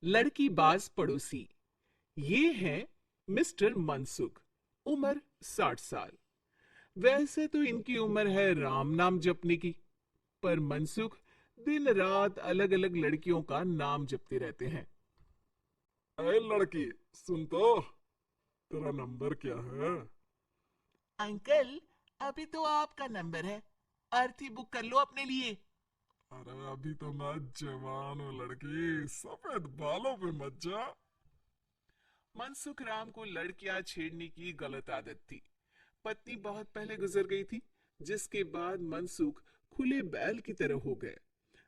लड़की बाज पड़ोसी। ये है मिस्टर मनसुख। उम्र 60 साल। वैसे तो इनकी उम्र है राम नाम जपने की, पर मनसुख दिन रात अलग अलग लड़कियों का नाम जपते रहते हैं। अरे लड़की, सुन तो। तेरा नंबर क्या है? अंकल, अभी तो आपका नंबर है। अर्थी बुक कर लो अपने लिए। अरे अभी तो मैं जवान हूँ लड़की, सफेद बालों पे मत जा। मनसुख राम को लड़कियां छेड़ने की गलत आदत थी। पत्नी बहुत पहले गुजर गई थी, जिसके बाद मनसुख खुले बैल की तरह हो गए।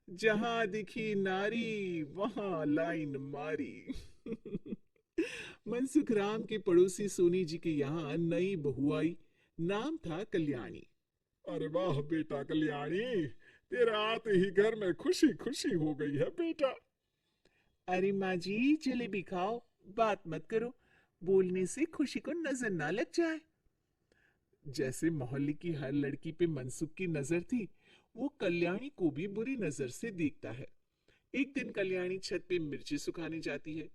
जहां दिखी नारी वहां लाइन मारी। मनसुख राम के पड़ोसी सोनी जी के यहाँ नई बहू आई। नाम था कल्याणी। अरे वाह बेटा कल्याणी, तेरे आते ही घर में खुशी खुशी हो गई है बेटा। अरे माँ जी, जलेबी खाओ, बात मत करो। बोलने से खुशी को नजर ना लग जाए। जैसे मोहल्ले की हर लड़की पे मनसुख की नजर थी, वो कल्याणी को भी बुरी नजर से देखता है। एक दिन कल्याणी छत पे मिर्ची सुखाने जाती है।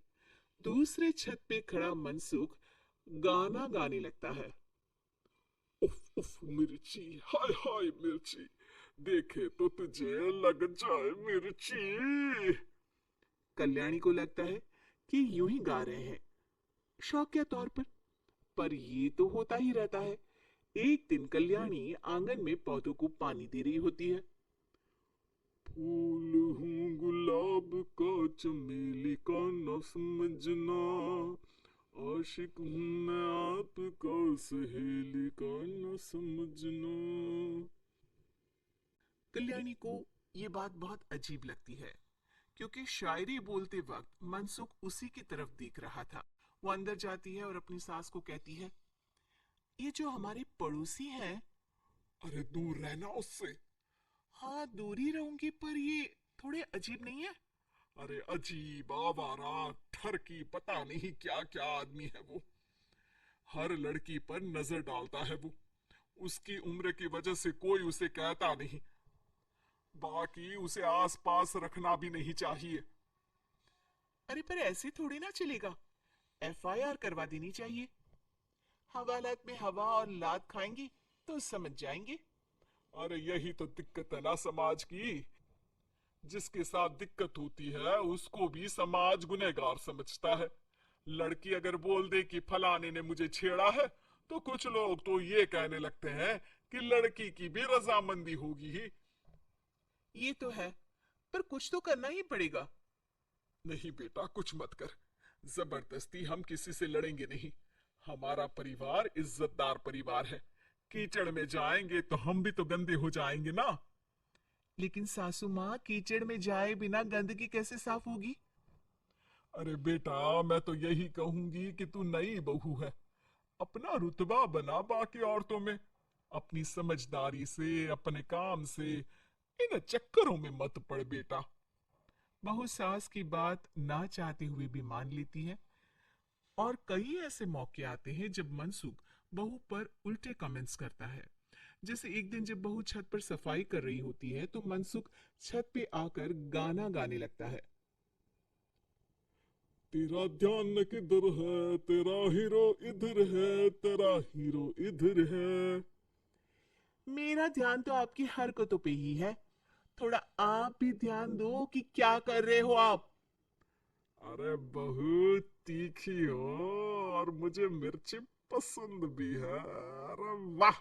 दूसरे छत पे खड़ा मनसुख गाना गाने लगता है। उफ उफ मिर्ची, हाय हाय मिर्ची, देखे तो तुझे लग जाए मिर्ची। कल्याणी को लगता है कि यूं ही गा रहे हैं, शौकिया तौर पर ये तो होता ही रहता है। एक दिन कल्याणी आंगन में पौधों को पानी दे रही होती है। फूल हूँ गुलाब का, चमेली का न समझना, आशिक हूँ मैं आपका, सहेली का न समझना। कल्याणी को ये बात बहुत अजीब लगती है, क्योंकि शायरी बोलते वक्त मनसुख उसी की तरफ देख रहा था। वो अंदर जाती है और अपनी सास को कहती है, ये जो हमारे पड़ोसी हैं। अरे दूर रहना उससे। हाँ, दूरी रहूंगी, पर ये थोड़े अजीब नहीं है? अरे अजीब आवारा ठरकी, पता नहीं क्या क्या आदमी है वो। हर लड़की पर नजर डालता है वो। उसकी उम्र की वजह से कोई उसे कहता नहीं। बाकी उसे आस पास रखना भी नहीं चाहिए। अरे पर ऐसे थोड़ी ना चलेगा। एफआईआर करवा देनी चाहिए। हवालात में हवा और लात खाएंगी तो समझ जाएंगे। अरे यही तो दिक्कत है ना समाज की। जिसके साथ दिक्कत होती है उसको भी समाज गुनहगार समझता है। लड़की अगर बोल दे कि फलाने ने मुझे छेड़ा है, तो कुछ लोग तो ये कहने लगते हैं कि लड़की की भी रजामंदी होगी ही। ये तो है, पर कुछ तो करना ही पड़ेगा। नहीं बेटा, कुछ मत कर। जबरदस्ती हम किसी से लड़ेंगे नहीं। हमारा परिवार इज्जतदार परिवार है। कीचड़ में जाएंगे तो हम भी तो गंदे हो जाएंगे ना। लेकिन सासू माँ, कीचड़ में जाए बिना गंदगी कैसे साफ होगी? अरे बेटा, मैं तो यही कहूंगी कि तू नई बहू है। अपना रुतबा बना बाकी औरतों में। अपनी समझदारी से, अपने काम से इन चक्करों में मत पड़ बेटा। बहू सास की बात ना चाहते हुए भी मान लेती है। और कई ऐसे मौके आते हैं जब मनसुख बहू पर उल्टे कमेंट्स करता है। जैसे एक दिन जब बहू छत पर सफाई कर रही होती है, तो मनसुख छत पे आकर गाना गाने लगता है। तेरा ध्यान किधर है, तेरा हीरो इधर है, तेरा हीरो इधर है। मेरा ध्यान तो आपकी हरकतों पे ही है। थोड़ा आप भी ध्यान दो कि क्या कर रहे हो आप। अरे बहुत तीखी हो, और मुझे मिर्ची पसंद भी है। अरे वाह।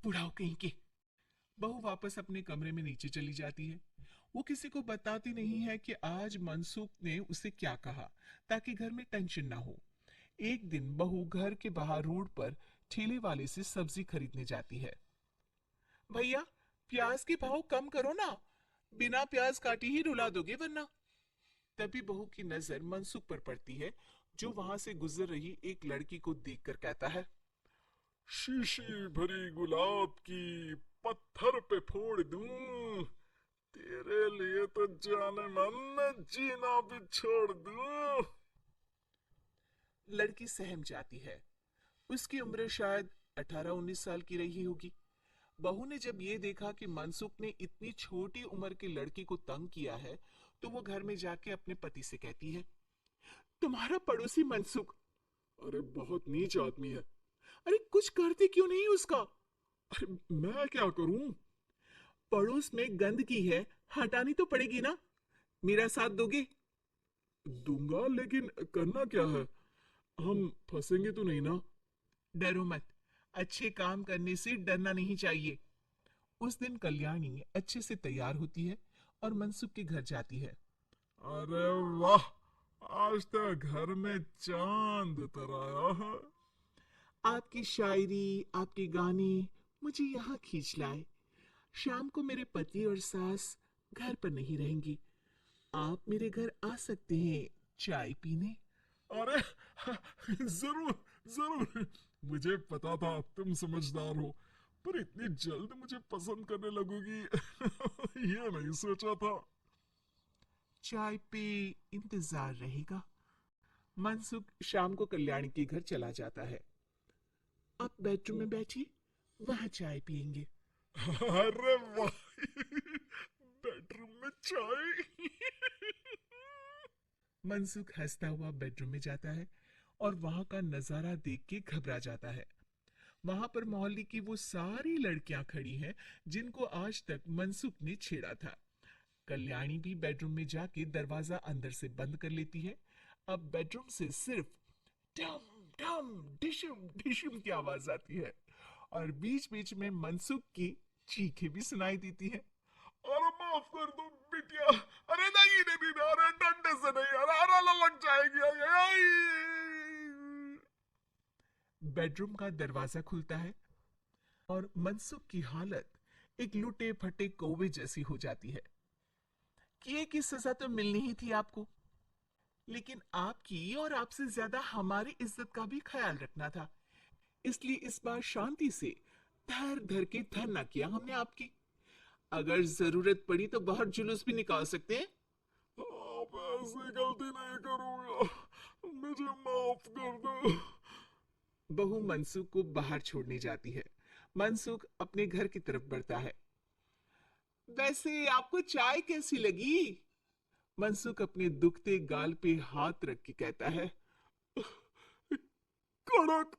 बुढ़ाओ कहीं के। बहू वापस अपने कमरे में नीचे चली जाती है। वो किसी को बताती नहीं है कि आज मनसुख ने उसे क्या कहा, ताकि घर में टेंशन ना हो। एक दिन बहू घर के बाहर रोड पर ठेले वाले से सब्जी खरीदने जाती है। भैया, प्याज के भाव कम करो ना, बिना प्याज काटे ही रुला दोगे वरना। तभी बहू की नजर मनसुख पर पड़ती है, जो वहां से गुजर रही एक लड़की को देखकर कहता है, शीशी भरी गुलाब की, पत्थर पे फोड़ दूं। तेरे लिए तो जाने मन जीना भी छोड़ दूं। लड़की सहम जाती है। उसकी उम्र शायद 18-19 साल की रही होगी। बहू ने जब ये देखा कि मनसुख ने इतनी छोटी उम्र की लड़की को तंग किया है, तो वो घर में जाके अपने पति से कहती है, तुम्हारा पड़ोसी मनसुख, अरे बहुत नीच आदमी है। अरे कुछ करते क्यों नहीं उसका? अरे मैं क्या करूं? पड़ोस में गंदगी है, हटानी तो पड़ेगी ना। मेरा साथ दोगे? दूंगा, लेकिन करना क्या है? हम फंसेंगे तो नहीं ना? डरो मत, अच्छे काम करने से डरना नहीं चाहिए। उस दिन कल्याणी अच्छे से तैयार होती है और मनसुख के घर जाती है। अरे वाह, आज तो घर में चांद उतर आया है। आपकी शायरी, आपके गाने मुझे यहाँ खींच लाए। शाम को मेरे पति और सास घर पर नहीं रहेंगी। आप मेरे घर आ सकते हैं चाय पीने। अरे जरूर जरूर, मुझे पता था तुम समझदार हो, पर इतनी जल्द मुझे पसंद करने लगोगी ये नहीं सोचा था। चाय पे इंतजार रहेगा। मनसुख शाम को कल्याणी के घर चला जाता है। आप बेडरूम में बैठिए, वहां चाय पियेंगे। अरे वाह, बेडरूम में चाय मनसुख हंसता हुआ बेडरूम में जाता है और वहां का नजारा देख के घबरा जाता है। वहां पर मोहल्ले की वो सारी लड़कियां खड़ी हैं जिनको आज तक मनसुख ने छेड़ा था। कल्याणी भी बेडरूम में जाके दरवाजा अंदर से बंद कर लेती है। अब बेडरूम से सिर्फ डम डम डिशुम डिशुम की आवाज आती है और बीच बीच में मनसुख की चीखें भी सुनाई देती है। अरे माफ कर दो बिटिया, अरे नहीं नहीं नहीं, अरे डंडे से नहीं, अरे अरे लग जाएगी, अरे आई। बेडरूम का दरवाजा खुलता है और मनसुख की हालत एक लुटे फटे कौवे जैसी हो जाती है। किए की सजा तो मिलनी ही थी आपको, लेकिन आपकी और आपसे ज्यादा हमारी इज्जत का भी ख्याल रखना था। इसलिए इस बार शांति से धर धर के धरना किया हमने आपकी। अगर जरूरत पड़ी तो बाहर जुलूस भी निकाल सकते हैं। आप ऐसी गलती नहीं करूंगा, मुझे माफ कर दो। बहू मनसुख को बाहर छोड़ने जाती है। मनसुख अपने घर की तरफ बढ़ता है। वैसे आपको चाय कैसी लगी? मनसुख अपने दुखते गाल पे हाथ रख के कहता है, कड़क